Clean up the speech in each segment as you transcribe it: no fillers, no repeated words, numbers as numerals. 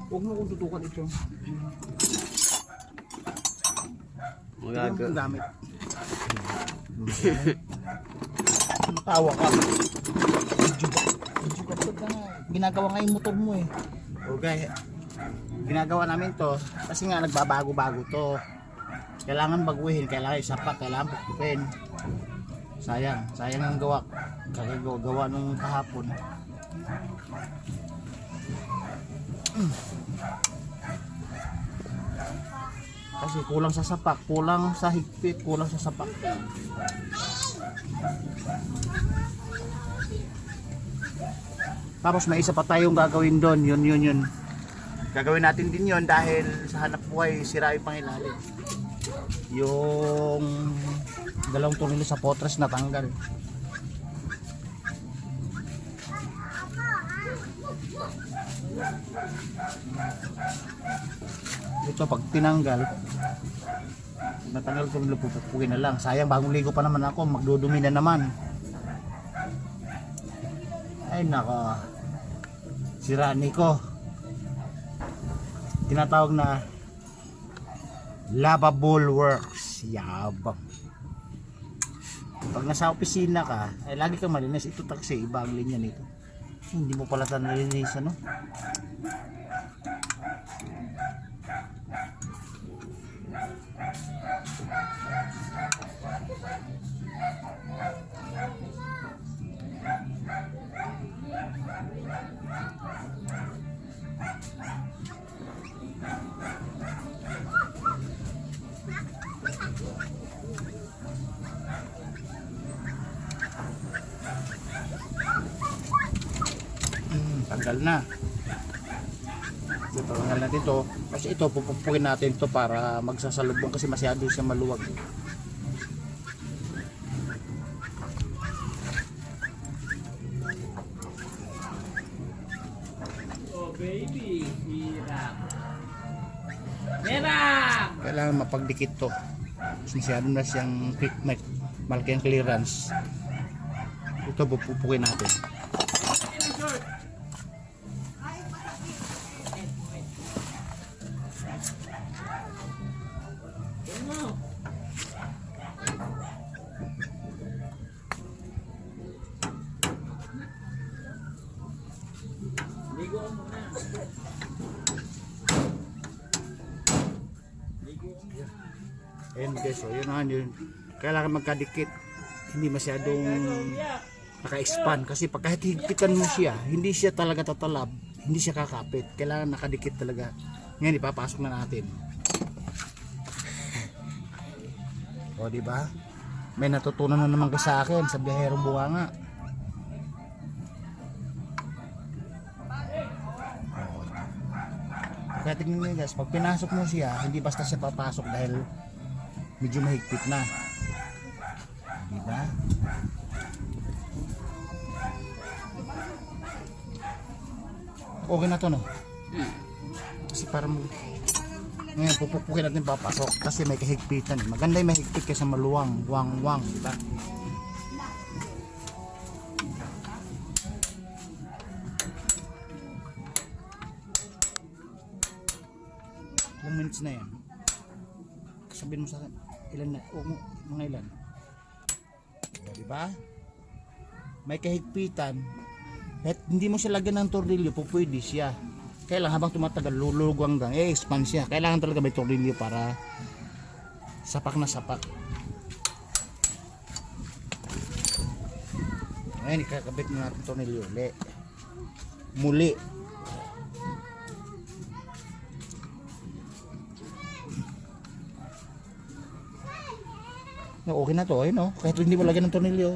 Huwag mo kong tutukan ito. Magaga. Ang gamit. Matawa ka. Medyo kapag ka nga. Ginagawa nga yung motor mo eh. Okay. Ginagawa namin to kasi nga nagbabago-bago to. Kailangan baguhin, kailangan isapak, kailangan pupukin. Sayang ang gawa. Gawa nung kahapon. Kasi kulang sa sapak, kulang sa higpit, kulang sa sapak. Tapos may isa pa tayong gagawin doon, yun. Gagawin natin din yun dahil sa hanap buhay sira yung pangilalim. Yung dalawang tornilyo sa potres natanggal. Ito pag tinanggal, natanggal ko nila, pupupukin na lang. Sayang, bagong ligo pa naman ako, magdudumi na naman. Ay nako, sira niko. Tinatawag na lavable works. Yabang. Pag nasa opisina ka, ay lagi kang malinis. Ito taksi, iba ang linya nito. Hindi mo pala ito nalinis, ano? Tanggal na. Tanggal natin to kasi ito pupupukin natin to para magsasalubong kasi masyado siya maluwag. Oh baby, hirap. Kailangan mapagdikit to. Masyado na siyang malaki ang clearance. Ito pupupukin natin. Ayan guys, so yun na yun. Kailangan magkadikit. Hindi masyadong naka-expand. Kasi pag kahit higpitan mo siya, hindi siya talaga tatalab. Hindi siya kakapit. Kailangan nakadikit talaga. Ngayon ipapasok na natin. O diba? May natutunan na naman ka sa akin sa Biyaherong Bunganga. Kaya tingnan nyo guys, pag pinasok mo siya, hindi basta siya papasok dahil medyo mahigpit na. Diba? Okay na to no? Kasi parang ngayon pupupukin natin papasok kasi may kahigpitan. Maganda yung mahigpit kaysa maluwang, wang, diba? Ilang minutes na yan? Sabihin mo sa akin, ilan na? O, mga ilan? Diba? May kahigpitan. At hindi mo siya lagyan ng tornilyo, pupwede siya. Kailangan habang tumatagal, lulugwang gang, expand siya. Kailangan talaga may tornilyo para sapak na sapak. Ngayon, ikakabit mo natin tornilyo ulit. Muli. Okay na to, ayun, kahit hindi mo lagyan ng tornilyo.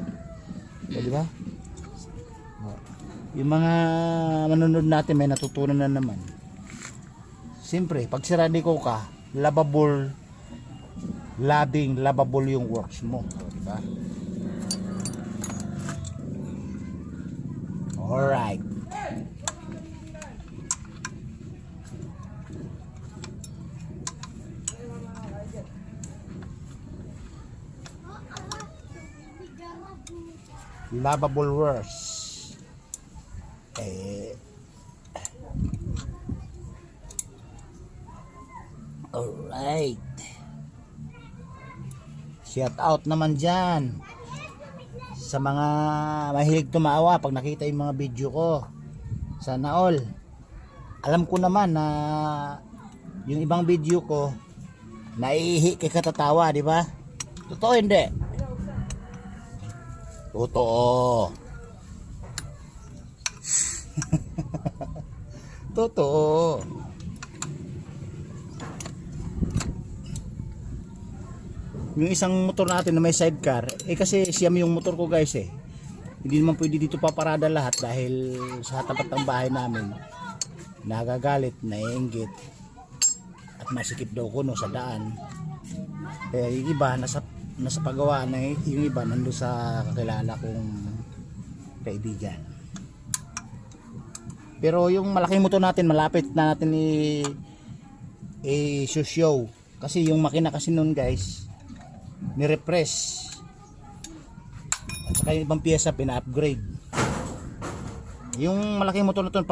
Di ba? Yung mga manonood natin may natutunan na naman. Siyempre, pag siradi ko ka, lavable yung works mo, di ba? Alright. Lavable works. Alright. Shout out naman dyan sa mga mahilig tumawa pag nakita yung mga video ko. Sana all. Alam ko naman na yung ibang video ko naiihi kay katatawa, di ba? Totoo hindi? Totoo. Totoo. Yung isang motor natin na may sidecar, kasi siyam yung motor ko guys eh. Hindi naman pwede dito paparada lahat dahil sa tapat ng bahay namin nagagalit, naiinggit at masikip daw kuno sa daan. Kaya yung iba nasa pagawa na, yung iba nandun sa kakilala kong kaibigan. Pero yung malaking motor natin malapit na natin i-show kasi yung makina kasi nun guys ni-refresh at saka yung ibang piyesa pina-upgrade. Yung malaking motor na to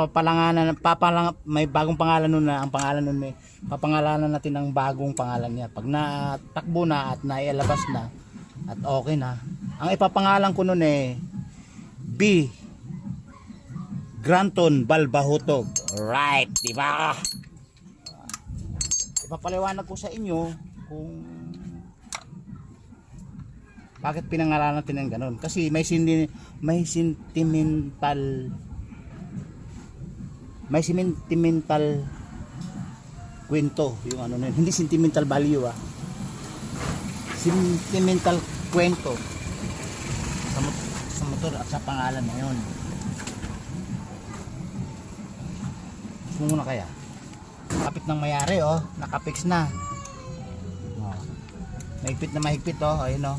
may bagong pangalan nun na ang pangalan nun papangalanan natin ang bagong pangalan niya pag natakbo na at naialabas na at okay na. Ang ipapangalan ko nun B Granton Balbahutog. Right, di ba? Ipapaliwanag ko sa inyo kung bakit pinangalanan natin ng ganun. Kasi may sentimental kwento yung ano nun. Hindi sentimental value sentimental kwento sa motor at sa pangalan na yun. Gusto mo na kaya? Kapit ng mayari nakapix na. Mahigpit na mahigpit ayun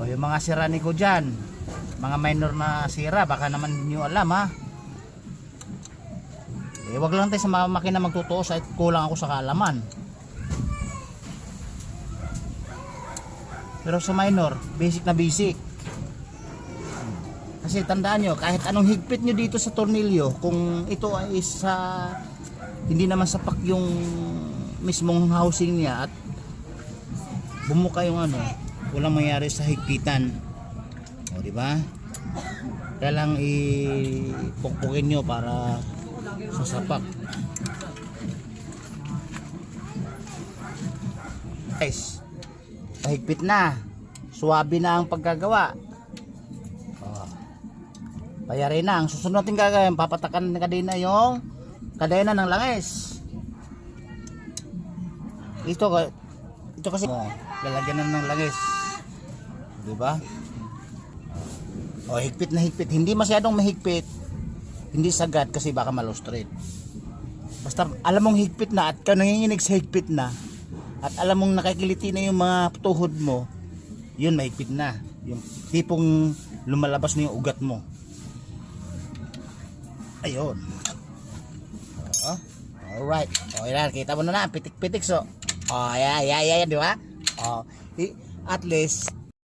yung mga sira ni ko dyan, mga minor na sira, baka naman hindi nyo alam wag lang tayo sa mga makina magtutuos at kulang ako sa kaalaman. Pero sa minor, basic na basic. Kasi tandaan nyo, kahit anong higpit nyo dito sa tornilyo, kung ito ay hindi naman sapak yung mismong housing niya at bumuka yung walang mangyari sa higpitan. Di ba? Kaya lang ipukpukin nyo para sa sapak. Guys, higpit na. Suwabe na ang paggagawa. Payari na. Ang susunod natin gagawin, papatakan na kadena yung kadena ng langis. Ito kasi lalagyan na ng langis. Diba? Higpit na higpit. Hindi masyadong mahigpit. Hindi sagad kasi baka malustret. Basta alam mong higpit na at nanginginig sa higpit na at alam mong nakikiliti na yung mga tuhod mo, yun mahigpit na. Yung tipong lumalabas na yung ugat mo. Ayun. Alright. Yan, kita mo na pitik-pitik so. Yan, di ba? At least